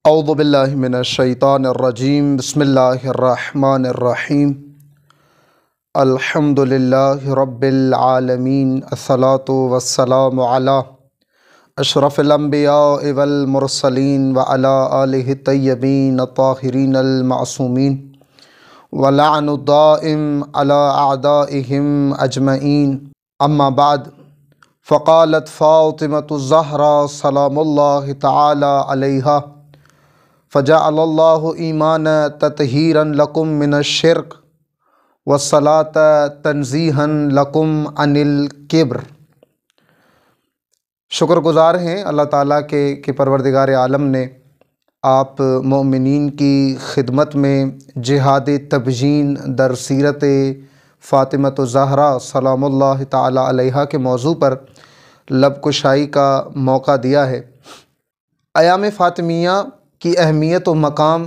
اعوذ باللہ من الشیطان الرجیم بسم اللہ الرحمن الرحیم الحمدللہ رب العالمین الصلاۃ والسلام علی اشرف الانبیاء والمرسلین وعلی آلہ الطیبین الطاہرین المعصومین ولعن الدائم علی اعدائہم اجمعین اما بعد فقالت فاطمۃ الزہرا سلام اللہ تعالی علیہا فجعل اللہ ایمان تطہیرا لکم من الشرک والصلاۃ تنزیہا لکم عن الکبر۔ شکر گزار ہیں اللہ تعالیٰ کے کہ پروردگار عالم نے آپ مومنین کی خدمت میں جہاد تبیین در سیرت فاطمۃ الزہرا سلام اللہ تعالی علیہا کے موضوع پر لب کشائی کا موقع دیا ہے۔ ایام فاطمیہ کی اہمیت و مقام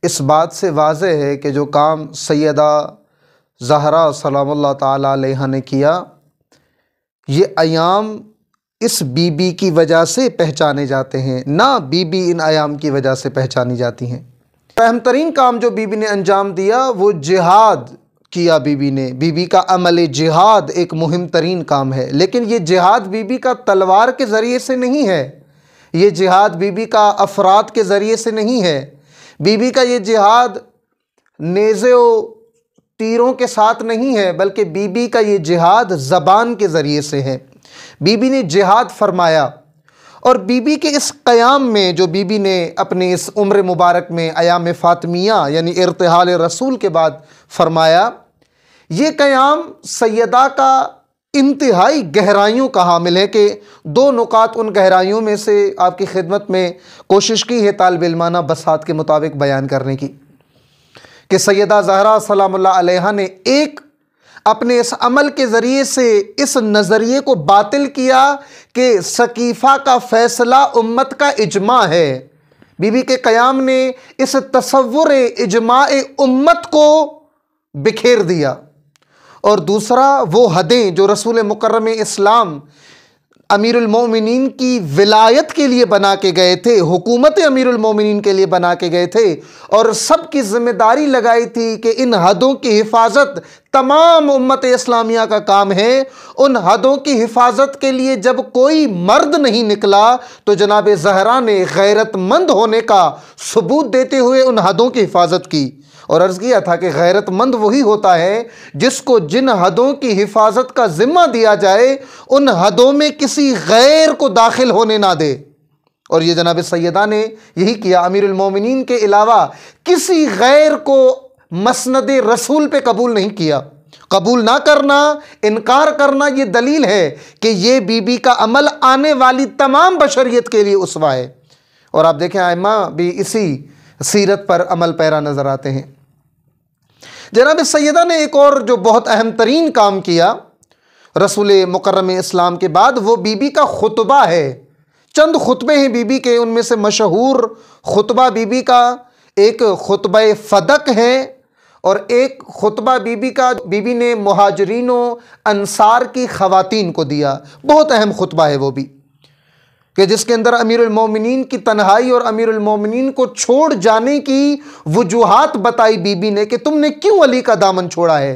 اس بات سے واضح ہے کہ جو کام سیدہ زہرا سلام اللہ تعالی علیہا نے کیا، یہ ایام اس بی بی کی وجہ سے پہچانے جاتے ہیں، نہ بی بی ان ایام کی وجہ سے پہچانی جاتی ہیں۔ اہم ترین کام جو بی بی نے انجام دیا وہ جہاد کیا۔ بی بی کا عمل جہاد ایک مہم ترین کام ہے، لیکن یہ جہاد بی بی کا تلوار کے ذریعے سے نہیں ہے، یہ جہاد بی بی کا افراد کے ذریعے سے نہیں ہے، بی بی کا یہ جہاد نیزے و تیروں کے ساتھ نہیں ہے، بلکہ بی بی کا یہ جہاد زبان کے ذریعے سے ہے۔ بی بی نے جہاد فرمایا، اور بی بی کے اس قیام میں جو بی بی نے اپنے اس عمر مبارک میں ایام فاطمیہ یعنی ارتحال رسول کے بعد فرمایا، یہ قیام سیدہ کا انتہائی گہرائیوں کا حامل ہے کہ دو نکات ان گہرائیوں میں سے آپ کی خدمت میں کوشش کی ہے طالب علمانہ بساط کے مطابق بیان کرنے کی، کہ سیدہ زہرا سلام اللہ علیہا نے ایک اپنے اس عمل کے ذریعے سے اس نظریے کو باطل کیا کہ ثقیفہ کا فیصلہ امت کا اجماع ہے۔ بی بی کے قیام نے اس تصور اجماع امت کو بکھیر دیا، اور دوسرا وہ حدیں جو رسول مکرم اسلام امیر المومنین کی ولایت کے لیے بنا کے گئے تھے، حکومت امیر المومنین کے لیے بنا کے گئے تھے، اور سب کی ذمہ داری لگائی تھی کہ ان حدوں کی حفاظت تمام امت اسلامیہ کا کام ہے۔ ان حدوں کی حفاظت کے لیے جب کوئی مرد نہیں نکلا تو جناب زہرا نے غیرت مند ہونے کا ثبوت دیتے ہوئے ان حدوں کی حفاظت کی، اور عرض کیا تھا کہ غیرت مند وہی ہوتا ہے جس کو جن حدوں کی حفاظت کا ذمہ دیا جائے ان حدوں میں کسی غیر کو داخل ہونے نہ دے، اور یہ جناب سیدہ نے یہی کیا۔ امیر المومنین کے علاوہ کسی غیر کو مسند رسول پہ قبول نہیں کیا۔ قبول نہ کرنا، انکار کرنا، یہ دلیل ہے کہ یہ بی بی کا عمل آنے والی تمام بشریت کے لیے اسوہ ہے، اور آپ دیکھیں ائمہ بھی اسی سیرت پر عمل پیرا نظر آتے ہیں۔ جناب سیدہ نے ایک اور جو بہت اہم ترین کام کیا رسول مکرم اسلام کے بعد، وہ بی بی کا خطبہ ہے۔ چند خطبے ہیں بی بی کے، ان میں سے مشہور خطبہ بی بی کا ایک خطبہ فدق ہے، اور ایک خطبہ بی بی نے مہاجرین و انصار کی خواتین کو دیا۔ بہت اہم خطبہ ہے وہ بھی، کہ جس کے اندر امیر المومنین کی تنہائی اور امیر المومنین کو چھوڑ جانے کی وجوہات بتائی بی بی نے کہ تم نے کیوں علی کا دامن چھوڑا ہے،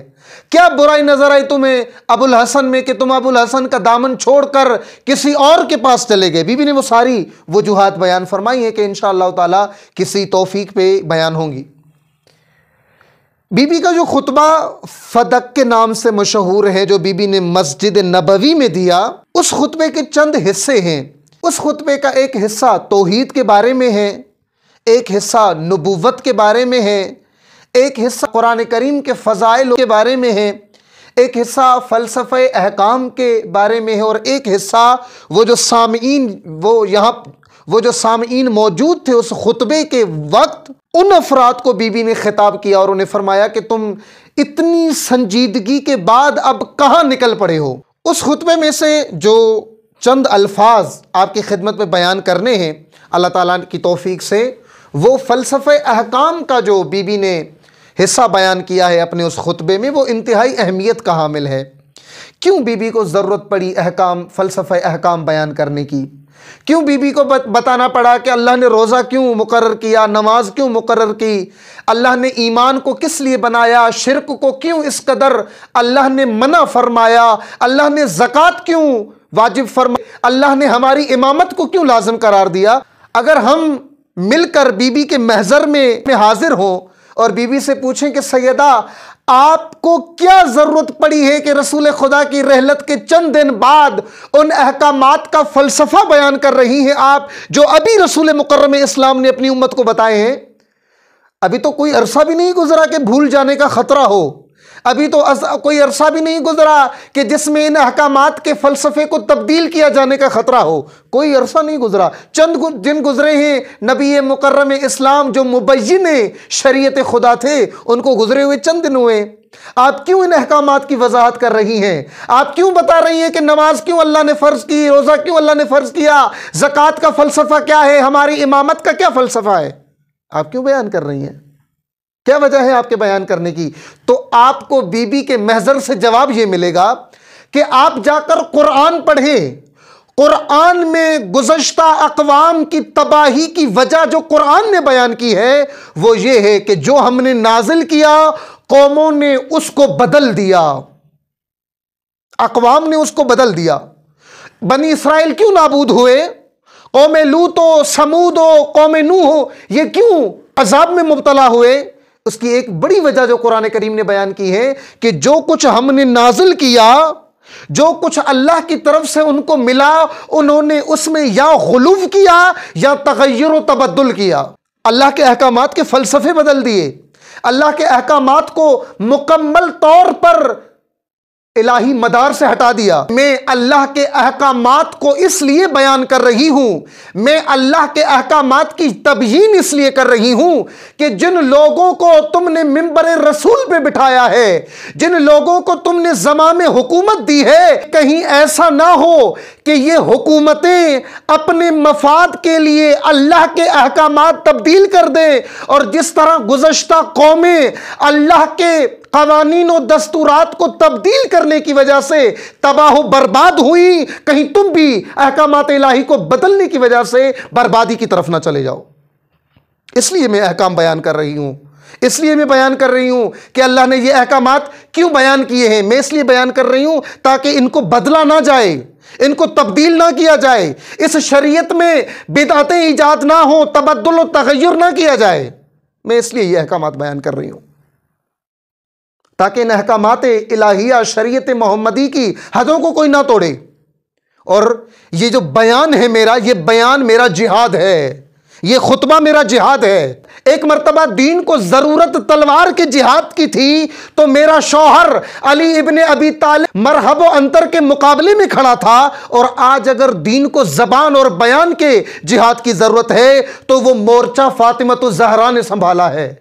کیا برائی نظر آئی تمہیں ابو الحسن میں کہ تم ابو الحسن کا دامن چھوڑ کر کسی اور کے پاس چلے گئے۔ بی بی نے وہ ساری وجوہات بیان فرمائی ہیں کہ انشاءاللہ تعالی کسی توفیق پہ بیان ہوں گی۔ بی بی کا جو خطبہ فدق کے نام سے مشہور ہے، جو بی بی نے مسجد نبوی میں دیا، اس خطبے کے چند حصے ہیں۔ اس خطبے کا ایک حصہ توحید کے بارے میں ہے، ایک حصہ نبوت کے بارے میں ہے، ایک حصہ قرآن کریم کے فضائل کے بارے میں ہے، ایک حصہ فلسفہ احکام کے بارے میں ہے، اور ایک حصہ وہ جو سامعین موجود تھے اس خطبے کے وقت ان افراد کو بی بی نے خطاب کیا اور انہیں فرمایا کہ تم اتنی سنجیدگی کے بعد اب کہاں نکل پڑے ہو۔ اس خطبے میں سے جو چند الفاظ آپ کی خدمت میں بیان کرنے ہیں اللہ تعالیٰ کی توفیق سے، وہ فلسفہ احکام کا جو بی بی نے حصہ بیان کیا ہے اپنے اس خطبے میں، وہ انتہائی اہمیت کا حامل ہے۔ کیوں بی بی کو ضرورت پڑی فلسفہ احکام بیان کرنے کی؟ کیوں بی بی کو بتانا پڑا کہ اللہ نے روزہ کیوں مقرر کیا، نماز کیوں مقرر کی، اللہ نے ایمان کو کس لیے بنایا، شرک کو کیوں اس قدر اللہ نے منع فرمایا، اللہ نے زکوٰۃ کیوں واجب فرمایا، اللہ نے ہماری امامت کو کیوں لازم قرار دیا۔ اگر ہم مل کر بی بی کے محضر میں حاضر ہوں اور بی بی سے پوچھیں کہ سیدہ آپ کو کیا ضرورت پڑی ہے کہ رسول خدا کی رحلت کے چند دن بعد ان احکامات کا فلسفہ بیان کر رہی ہیں آپ جو ابھی رسول مکرم اسلام نے اپنی امت کو بتائے ہیں؟ ابھی تو کوئی عرصہ بھی نہیں گزرا کہ بھول جانے کا خطرہ ہو، ابھی تو کوئی عرصہ بھی نہیں گزرا کہ جس میں ان احکامات کے فلسفے کو تبدیل کیا جانے کا خطرہ ہو، کوئی عرصہ نہیں گزرا، چند دن گزرے ہیں۔ نبی مکرم اسلام جو مبین شریعت خدا تھے ان کو گزرے ہوئے چند دن ہوئے، آپ کیوں ان احکامات کی وضاحت کر رہی ہیں؟ آپ کیوں بتا رہی ہیں کہ نماز کیوں اللہ نے فرض کی، روزہ کیوں اللہ نے فرض کیا، زکوٰۃ کا فلسفہ کیا ہے، ہماری امامت کا کیا فلسفہ ہے؟ آپ کیوں بیان کر رہی ہیں؟ کیا وجہ ہے آپ کے بیان کرنے کی؟ تو آپ کو بی بی کے محضر سے جواب یہ ملے گا کہ آپ جا کر قرآن پڑھیں۔ قرآن میں گزشتہ اقوام کی تباہی کی وجہ جو قرآن نے بیان کی ہے وہ یہ ہے کہ جو ہم نے نازل کیا قوموں نے اس کو بدل دیا، اقوام نے اس کو بدل دیا۔ بنی اسرائیل کیوں نابود ہوئے؟ قوم لوط و سمود و قوم نوح ہو، یہ کیوں عذاب میں مبتلا ہوئے؟ اس کی ایک بڑی وجہ جو قرآن کریم نے بیان کی ہے کہ جو کچھ ہم نے نازل کیا، جو کچھ اللہ کی طرف سے ان کو ملا، انہوں نے اس میں یا غلو کیا یا تغیر و تبدل کیا، اللہ کے احکامات کے فلسفے بدل دیے، اللہ کے احکامات کو مکمل طور پر الہی مدار سے ہٹا دیا۔ میں اللہ کے احکامات کو اس لیے بیان کر رہی ہوں، میں اللہ کے احکامات کی تبیین اس لیے کر رہی ہوں کہ جن لوگوں کو تم نے منبر رسول پہ بٹھایا ہے، جن لوگوں کو تم نے زمام حکومت دی ہے، کہیں ایسا نہ ہو کہ یہ حکومتیں اپنے مفاد کے لیے اللہ کے احکامات تبدیل کر دیں، اور جس طرح گزشتہ قومیں اللہ کے قوانین و دستورات کو تبدیل کرنے کی وجہ سے تباہ و برباد ہوئی، کہیں تم بھی احکامات الہی کو بدلنے کی وجہ سے بربادی کی طرف نہ چلے جاؤ۔ اس لیے میں احکام بیان کر رہی ہوں، اس لیے میں بیان کر رہی ہوں کہ اللہ نے یہ احکامات کیوں بیان کیے ہیں۔ میں اس لیے بیان کر رہی ہوں تاکہ ان کو بدلا نہ جائے، ان کو تبدیل نہ کیا جائے، اس شریعت میں بدعتیں ایجاد نہ ہوں، تبدل و تغیر نہ کیا جائے۔ میں اس لیے یہ احکامات بیان کر رہی ہوں تاکہ ان احکامات الہیہ شریعت محمدی کی حدوں کو کوئی نہ توڑے۔ اور یہ جو بیان ہے میرا، یہ بیان میرا جہاد ہے، یہ خطبہ میرا جہاد ہے۔ ایک مرتبہ دین کو ضرورت تلوار کے جہاد کی تھی تو میرا شوہر علی ابن ابی طالب مرحب و انتر کے مقابلے میں کھڑا تھا، اور آج اگر دین کو زبان اور بیان کے جہاد کی ضرورت ہے تو وہ مورچہ فاطمہ الزہرا نے سنبھالا ہے۔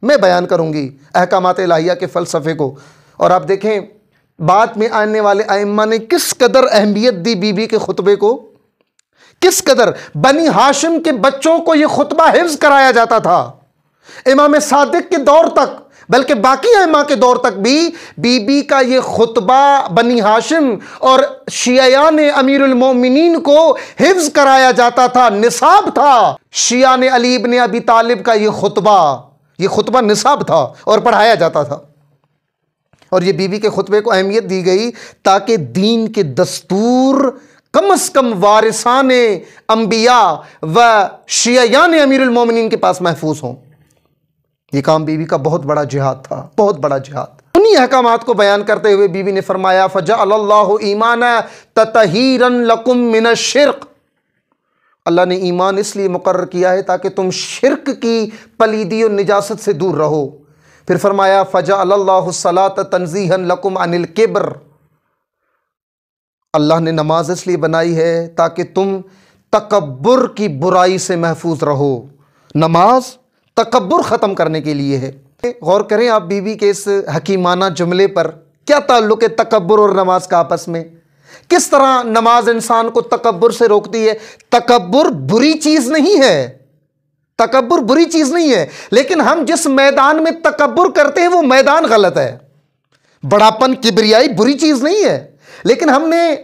میں بیان کروں گی احکامات الہیہ کے فلسفے کو، اور آپ دیکھیں بعد میں آنے والے ائمہ نے کس قدر اہمیت دی بی بی کے خطبے کو، کس قدر۔ بنی ہاشم کے بچوں کو یہ خطبہ حفظ کرایا جاتا تھا، امام صادق کے دور تک، بلکہ باقی ائمہ کے دور تک بھی بی بی کا یہ خطبہ بنی ہاشم اور شیعیان امیر المومنین کو حفظ کرایا جاتا تھا، نصاب تھا۔ شیعیان علی ابن ابی طالب کا یہ خطبہ نصاب تھا اور پڑھایا جاتا تھا، اور یہ بی بی کے خطبے کو اہمیت دی گئی تاکہ دین کے دستور کم از کم وارثان انبیاء و شیعیان امیر المومنین کے پاس محفوظ ہوں۔ یہ کام بی بی کا بہت بڑا جہاد تھا، بہت بڑا جہاد۔ انہی احکامات کو بیان کرتے ہوئے بی بی نے فرمایا فَجَعَلَ اللَّهُ إِيمَانًا تَطَهِيرًا لَكُم مِّنَ الشِّرْكِ، اللہ نے ایمان اس لیے مقرر کیا ہے تاکہ تم شرک کی پلیدی و نجاست سے دور رہو۔ پھر فرمایا فَجَعَلَ اللَّهُ الصَّلَاةَ تَنزِيهًا لَكُمْ عَنِ الْكِبْرِ، اللہ نے نماز اس لیے بنائی ہے تاکہ تم تکبر کی برائی سے محفوظ رہو۔ نماز تکبر ختم کرنے کے لیے ہے۔ غور کریں آپ بی بی کے اس حکیمانہ جملے پر، کیا تعلق ہے تکبر اور نماز کا آپس میں؟ کس طرح نماز انسان کو تکبر سے روکتی ہے؟ تکبر بری چیز نہیں ہے، تکبر بری چیز نہیں ہے، لیکن ہم جس میدان میں تکبر کرتے ہیں وہ میدان غلط ہے۔ بڑاپن، کبریائی بری چیز نہیں ہے، لیکن ہم نے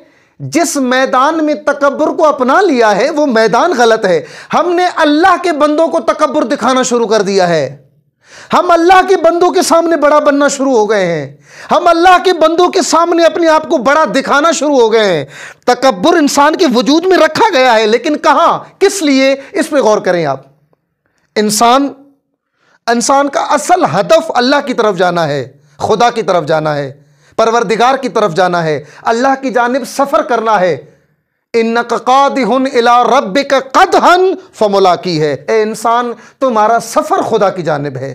جس میدان میں تکبر کو اپنا لیا ہے وہ میدان غلط ہے۔ ہم نے اللہ کے بندوں کو تکبر دکھانا شروع کر دیا ہے، ہم اللہ کے بندوں کے سامنے بڑا بننا شروع ہو گئے ہیں، ہم اللہ کے بندوں کے سامنے اپنے آپ کو بڑا دکھانا شروع ہو گئے ہیں۔ تکبر انسان کے وجود میں رکھا گیا ہے، لیکن کہاں، کس لیے، اس پہ غور کریں آپ۔ انسان کا اصل ہدف اللہ کی طرف جانا ہے، خدا کی طرف جانا ہے، پروردگار کی طرف جانا ہے، اللہ کی جانب سفر کرنا ہے۔ اِنَّكَ قَادِحٌ إِلَىٰ رَبِّكَ قَدْحًا فَمُلَاقِيهِ ہے۔ اے انسان، تمہارا سفر خدا کی جانب ہے،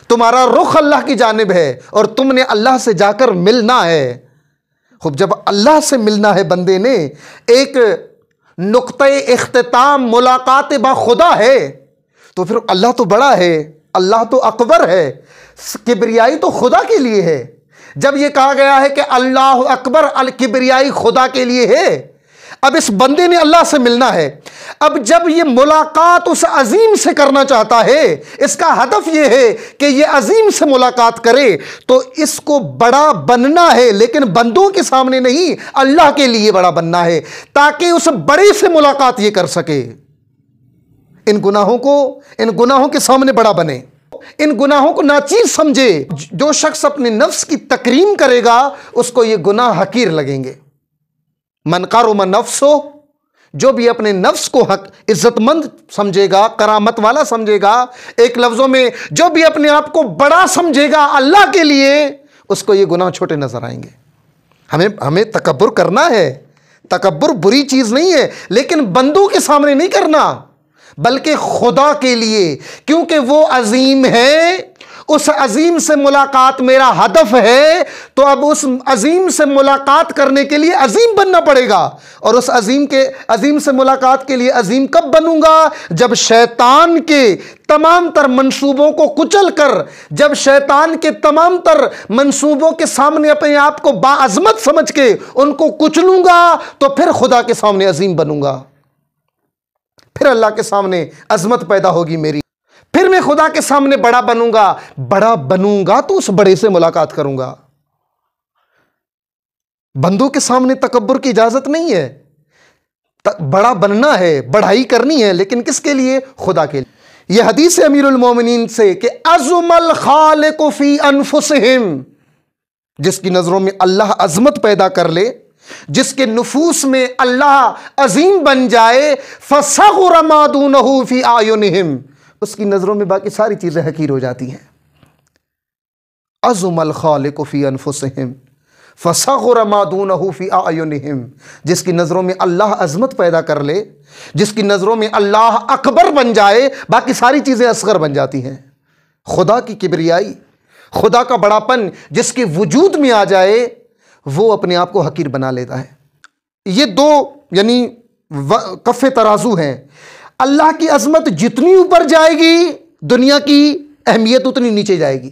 تمہارا رخ اللہ کی جانب ہے، اور تم نے اللہ سے جا کر ملنا ہے۔ خوب جب اللہ سے ملنا ہے بندے نے، ایک نقطۂ اختتام ملاقات با خدا ہے، تو پھر اللہ تو بڑا ہے، اللہ تو اکبر ہے، کبریائی تو خدا کے لیے ہے۔ جب یہ کہا گیا ہے کہ اللہ اکبر، الکبریائی خدا کے لیے ہے، اب اس بندے نے اللہ سے ملنا ہے۔ اب جب یہ ملاقات اس عظیم سے کرنا چاہتا ہے، اس کا ہدف یہ ہے کہ یہ عظیم سے ملاقات کرے، تو اس کو بڑا بننا ہے، لیکن بندوں کے سامنے نہیں، اللہ کے لیے بڑا بننا ہے، تاکہ اس بڑے سے ملاقات یہ کر سکے۔ ان گناہوں کے سامنے بڑا بنے، ان گناہوں کو ناچیز سمجھے۔ جو شخص اپنے نفس کی تکریم کرے گا، اس کو یہ گناہ حقیر لگیں گے۔ من کرم نفسہ، جو بھی اپنے نفس کو عزت مند سمجھے گا، کرامت والا سمجھے گا، ایک لفظوں میں جو بھی اپنے آپ کو بڑا سمجھے گا اللہ کے لیے، اس کو یہ گناہ چھوٹے نظر آئیں گے۔ ہمیں تکبر کرنا ہے، تکبر بری چیز نہیں ہے، لیکن بندوں کے سامنے نہیں کرنا، بلکہ خدا کے لیے، کیونکہ وہ عظیم ہے، اس عظیم سے ملاقات میرا ہدف ہے، تو اب اس عظیم سے ملاقات کرنے کے لیے عظیم بننا پڑے گا۔ اور اس عظیم سے ملاقات کے لیے عظیم کب بنوں گا؟ جب شیطان کے تمام تر منصوبوں کو کچل کر، جب شیطان کے تمام تر منصوبوں کے سامنے اپنے آپ کو باعظمت سمجھ کے ان کو کچلوں گا، تو پھر خدا کے سامنے عظیم بنوں گا، پھر اللہ کے سامنے عظمت پیدا ہوگی میری، پھر میں خدا کے سامنے بڑا بنوں گا تو اس بڑے سے ملاقات کروں گا۔ بندوں کے سامنے تکبر کی اجازت نہیں ہے، بڑا بننا ہے، بڑائی کرنی ہے، لیکن کس کے لیے؟ خدا کے لیے۔ یہ حدیث امیر المومنین سے کہ عظم الخالق فی انفسہم، جس کی نظروں میں اللہ عظمت پیدا کر لے، جس کے نفوس میں اللہ عظیم بن جائے، فصغر ما دونہ فی اعینہم، اس کی نظروں میں باقی ساری چیزیں حقیر ہو جاتی ہیں۔ عظم الخالق فی انفسہم فصغر ما دونہ فی اعینہم، جس کی نظروں میں اللہ عظمت پیدا کر لے، جس کی نظروں میں اللہ اکبر بن جائے، باقی ساری چیزیں اصغر بن جاتی ہیں۔ خدا کی کبریائی، خدا کا بڑاپن جس کے وجود میں آ جائے، وہ اپنے آپ کو حقیر بنا لیتا ہے۔ یہ دو یعنی کف ترازو ہیں۔ اللہ کی عظمت جتنی اوپر جائے گی، دنیا کی اہمیت اتنی نیچے جائے گی،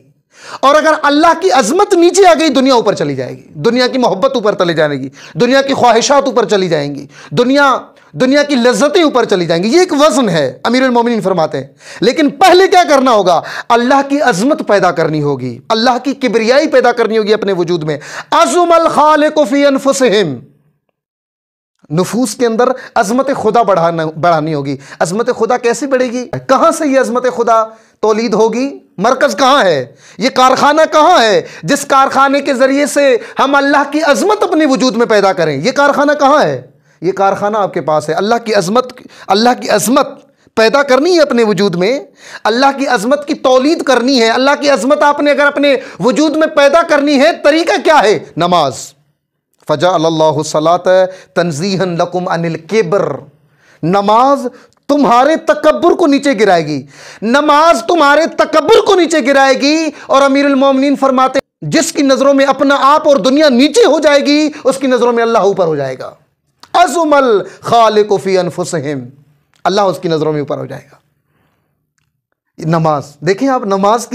اور اگر اللہ کی عظمت نیچے آ گئی، دنیا اوپر چلی جائے گی، دنیا کی محبت اوپر چلی جائے گی، دنیا کی خواہشات اوپر چلی جائیں گی، دنیا کی لذتیں اوپر چلی جائیں گی۔ یہ ایک وزن ہے، امیر المومنین فرماتے ہیں۔ لیکن پہلے کیا کرنا ہوگا؟ اللہ کی عظمت پیدا کرنی ہوگی، اللہ کی کبریائی پیدا کرنی ہوگی اپنے وجود میں۔ عظم الخالق فی انفسہم، نفوس کے اندر عظمت خدا بڑھانی ہوگی۔ عظمت خدا کیسے بڑھے گی؟ کہاں سے یہ عظمت خدا تولید ہوگی؟ مرکز کہاں ہے؟ یہ کارخانہ کہاں ہے جس کارخانے کے ذریعے سے ہم اللہ کی عظمت اپنے وجود میں پیدا کریں؟ یہ کارخانہ کہاں ہے؟ یہ کارخانہ آپ کے پاس ہے۔ اللہ کی عظمت پیدا کرنی ہے اپنے وجود میں، اللہ کی عظمت کی تولید کرنی ہے۔ اللہ کی عظمت آپ نے اگر اپنے وجود میں پیدا کرنی ہے، طریقہ کیا ہے؟ نماز۔ فجعل اللہ الصلاۃ تنزیہا لکم عن الکبر، نماز تمہارے تکبر کو نیچے گرائے گی، نماز تمہارے تکبر کو نیچے گرائے گی۔ اور امیر المومنین فرماتے ہیں جس کی نظروں میں اپنا آپ اور دنیا نیچے ہو جائے گی، اس کی نظروں میں اللہ اوپر ہو جائے گا۔ عظم الخالق فی انفسہم، اللہ اس کی نظروں میں اوپر ہو جائے گا۔ نماز دیکھیں آپ، نماز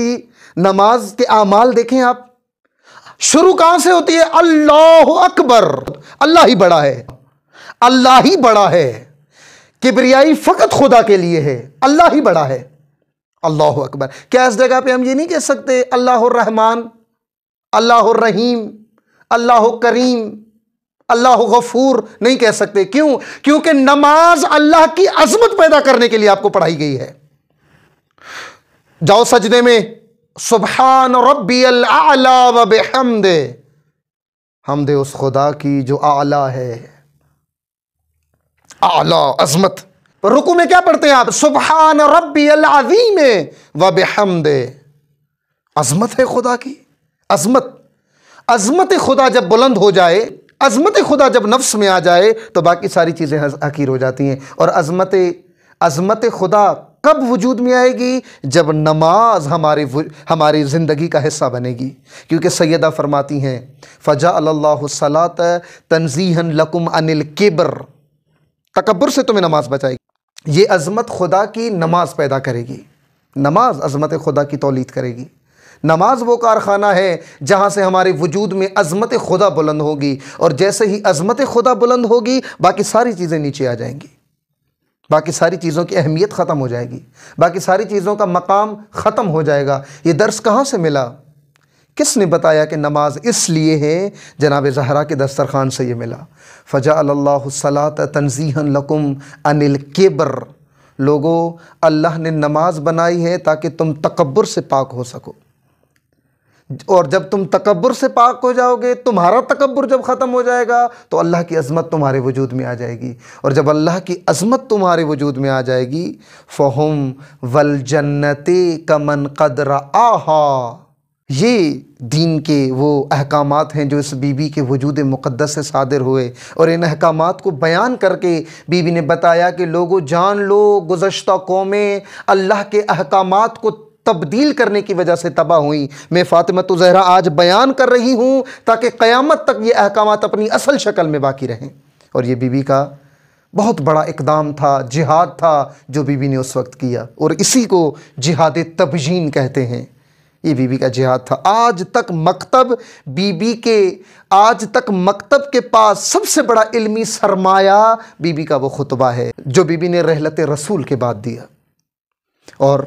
کے اعمال دیکھیں آپ، شروع کہاں سے ہوتی ہے؟ اللہ اکبر، اللہ ہی بڑا ہے، اللہ ہی بڑا ہے، کبریائی فقط خدا کے لیے ہے، اللہ ہی بڑا ہے، اللہ اکبر۔ کیا اس جگہ پہ ہم یہ نہیں کہہ سکتے اللہ الرحمن، اللہ الرحیم، اللہ کریم، اللہ غفور نہیں کہہ سکتے. کیوں؟ کیونکہ نماز اللہ کی عظمت پیدا کرنے کے لیے آپ کو پڑھائی گئی ہے. جاؤ سجدے میں سبحان ربی الاعلی و بحمدہ، حمد اس خدا کی جو اعلیٰ ہے، اعلیٰ عظمت. رکوع میں کیا پڑھتے ہیں آپ؟ سبحان ربی العظیم و بحمدہ. عظمت ہے خدا کی، عظمت خدا جب بلند ہو جائے، عظمت خدا جب نفس میں آ جائے تو باقی ساری چیزیں حقیر ہو جاتی ہیں. اور عظمت خدا کب وجود میں آئے گی؟ جب نماز ہماری زندگی کا حصہ بنے گی. کیونکہ سیدہ فرماتی ہیں فَجَعَلَ اللَّهُ الصَّلَاةَ تَنزِيهًا لَكُمْ عَنِ الْكِبْرِ، تکبر سے تمہیں نماز بچائے گی. یہ عظمت خدا کی نماز پیدا کرے گی. نماز عظمت خدا کی تولید کرے گی. نماز وہ کارخانہ ہے جہاں سے ہمارے وجود میں عظمت خدا بلند ہوگی، اور جیسے ہی عظمت خدا بلند ہوگی باقی ساری چیزیں نیچے آ جائیں گی، باقی ساری چیزوں کی اہمیت ختم ہو جائے گی، باقی ساری چیزوں کا مقام ختم ہو جائے گا. یہ درس کہاں سے ملا؟ کس نے بتایا کہ نماز اس لیے ہے؟ جناب زہرا کے دسترخوان سے یہ ملا. فَجَعَلَ اللَّهُ الصَّلَاةَ تَنزِيهًا لَكُمْ عَنِ الْكِبْرِ. لوگو، اللہ نے نماز بنائی ہے تاکہ تم تکبر سے پاک ہو سکو. اور جب تم تکبر سے پاک ہو جاؤ گے، تمہارا تکبر جب ختم ہو جائے گا تو اللہ کی عظمت تمہارے وجود میں آ جائے گی. اور جب اللہ کی عظمت تمہارے وجود میں آ جائے گی فَهُمْ وَالْجَنَّةِ كَمَنْ قَدْ رَآهَا. یہ دین کے وہ احکامات ہیں جو اس بی بی کے وجود مقدس سے صادر ہوئے، اور ان احکامات کو بیان کر کے بی بی نے بتایا کہ لوگو جان لو، گزشتہ قومیں اللہ کے احکامات کو تبدیل کرنے کی وجہ سے تباہ ہوئیں. میں فاطمہ زہرا آج بیان کر رہی ہوں تاکہ قیامت تک یہ احکامات اپنی اصل شکل میں باقی رہیں. اور یہ بی بی کا بہت بڑا اقدام تھا، جہاد تھا جو بی بی نے اس وقت کیا، اور اسی کو جہاد تبجین کہتے ہیں. یہ بی بی کا جہاد تھا. آج تک مکتب کے پاس سب سے بڑا علمی سرمایہ بی بی کا وہ خطبہ ہے جو بی بی نے رحلت رسول کے بعد دیا. اور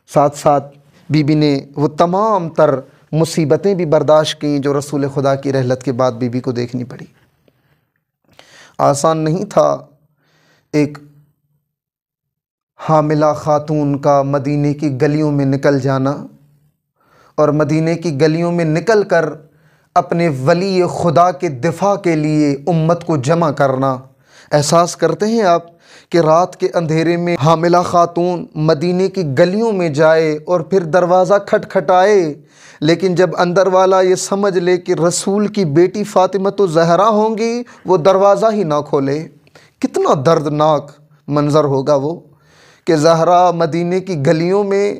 ساتھ ساتھ بی بی نے وہ تمام تر مصیبتیں بھی برداشت کیں جو رسول خدا کی رحلت کے بعد بی بی کو دیکھنی پڑی. آسان نہیں تھا ایک حاملہ خاتون کا مدینے کی گلیوں میں نکل جانا، اور مدینے کی گلیوں میں نکل کر اپنے ولی خدا کے دفاع کے لیے امت کو جمع کرنا. احساس کرتے ہیں آپ کہ رات کے اندھیرے میں حاملہ خاتون مدینے کی گلیوں میں جائے اور پھر دروازہ کھٹکھٹائے، لیکن جب اندر والا یہ سمجھ لے کہ رسول کی بیٹی فاطمہ زہرا ہوں گی، وہ دروازہ ہی نہ کھولے. کتنا دردناک منظر ہوگا وہ کہ زہرا مدینے کی گلیوں میں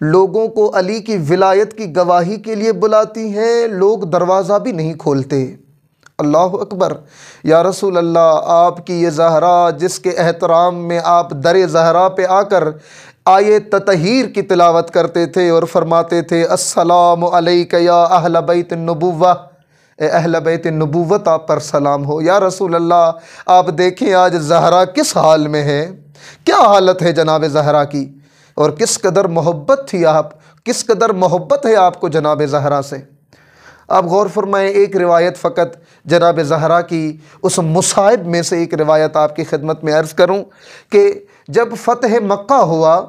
لوگوں کو علی کی ولایت کی گواہی کے لیے بلاتی ہیں، لوگ دروازہ بھی نہیں کھولتے. اللہ اکبر. یا رسول اللہ، آپ کی یہ زہرا جس کے احترام میں آپ در زہرا پہ آ کر آیے تطہیر کی تلاوت کرتے تھے اور فرماتے تھے السلام علیک یا اہل بیت النبوہ، اے اہل بیت نبوت آپ پر سلام ہو. یا رسول اللہ، آپ دیکھیں آج زہرا کس حال میں ہے، کیا حالت ہے جناب زہرا کی، اور کس قدر محبت تھی کس قدر محبت ہے آپ کو جناب زہرا سے. آپ غور فرمائیں، ایک روایت فقط جناب زہرا کی اس مصائب میں سے ایک روایت آپ کی خدمت میں عرض کروں کہ جب فتح مکہ ہوا،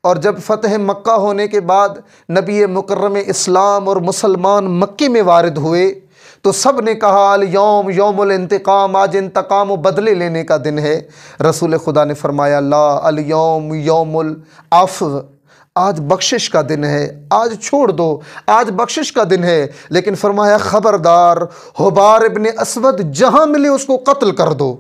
اور جب فتح مکہ ہونے کے بعد نبی مکرم اسلام اور مسلمان مکے میں وارد ہوئے تو سب نے کہا الیوم یوم الانتقام، آج انتقام و بدلے لینے کا دن ہے. رسول خدا نے فرمایا لا، الیوم یوم العفو، آج بخشش کا دن ہے، آج چھوڑ دو، آج بخشش کا دن ہے. لیکن فرمایا خبردار، حبار ابن اسود جہاں ملے اس کو قتل کر دو.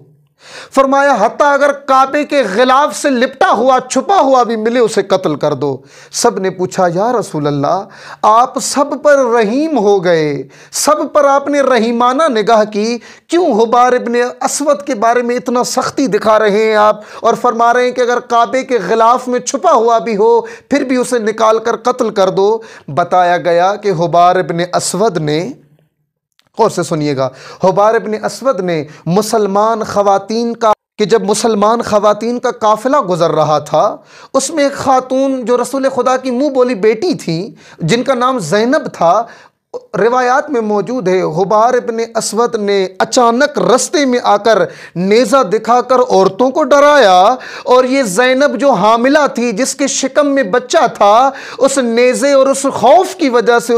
فرمایا حتیٰ اگر کعبے کے غلاف سے لپٹا ہوا چھپا ہوا بھی ملے اسے قتل کر دو. سب نے پوچھا یا رسول اللہ، آپ سب پر رحیم ہو گئے، سب پر آپ نے رحیمانہ نگاہ کی، کیوں حبار ابن اسود کے بارے میں اتنا سختی دکھا رہے ہیں آپ، اور فرما رہے ہیں کہ اگر کعبے کے غلاف میں چھپا ہوا بھی ہو پھر بھی اسے نکال کر قتل کر دو. بتایا گیا کہ حبار ابن اسود نے، غور سے سنیے گا، حبار ابن اسود نے مسلمان خواتین کا، کہ جب مسلمان خواتین کا قافلہ گزر رہا تھا اس میں ایک خاتون جو رسول خدا کی منہ بولی بیٹی تھی جن کا نام زینب تھا، روایات میں موجود ہے غبار ابن اسود نے اچانک رستے میں آ کر نیزہ دکھا کر عورتوں کو ڈرایا، اور یہ زینب جو حاملہ تھی جس کے شکم میں بچہ تھا، اس نیزے اور اس خوف کی وجہ سے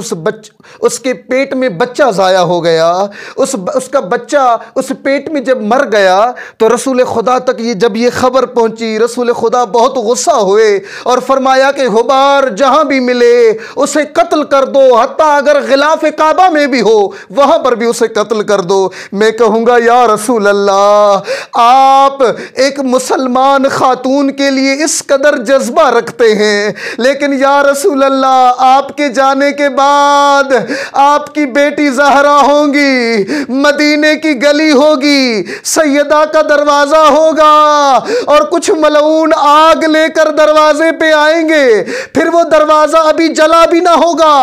اس کے پیٹ میں بچہ ضائع ہو گیا۔ اس کا بچہ اس پیٹ میں جب مر گیا تو رسول خدا تک جب یہ خبر پہنچی، رسول خدا بہت غصہ ہوئے اور فرمایا کہ غبار جہاں بھی ملے اسے قتل کر دو، حتیٰ اگر غلاف کعبہ میں بھی ہو وہاں پر بھی اسے قتل کر دو۔ میں کہوں گا یا رسول اللہ، آپ ایک مسلمان خاتون کے لیے اس قدر جذبہ رکھتے ہیں، لیکن یا رسول اللہ آپ کے جانے کے بعد آپ کی بیٹی زہرا ہوں گی، مدینے کی گلی ہوگی، سیدہ کا دروازہ ہوگا اور کچھ ملعون آگ لے کر دروازے پہ آئیں گے، پھر وہ دروازہ ابھی جلا بھی نہ ہوگا،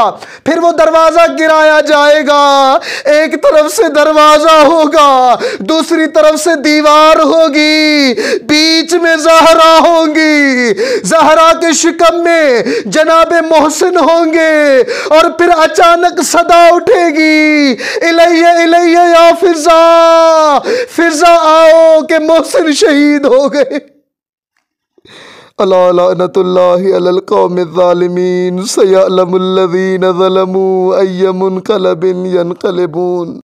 پھر وہ دروازہ گرایا جائے گا، ایک طرف سے دروازہ ہوگا، دوسری طرف سے دیوار ہوگی، بیچ میں زہرا ہوں گی، زہرا کے شکم میں جناب محسن ہوں گے، اور پھر اچانک صدا اٹھے گی، الیہ الیہ یا فضا، فضا آؤ کہ محسن شہید ہو گئے۔ الا لعنت اللہ علی القوم الظالمین، سیعلم الذین ظلموا ای منقلب ینقلبون۔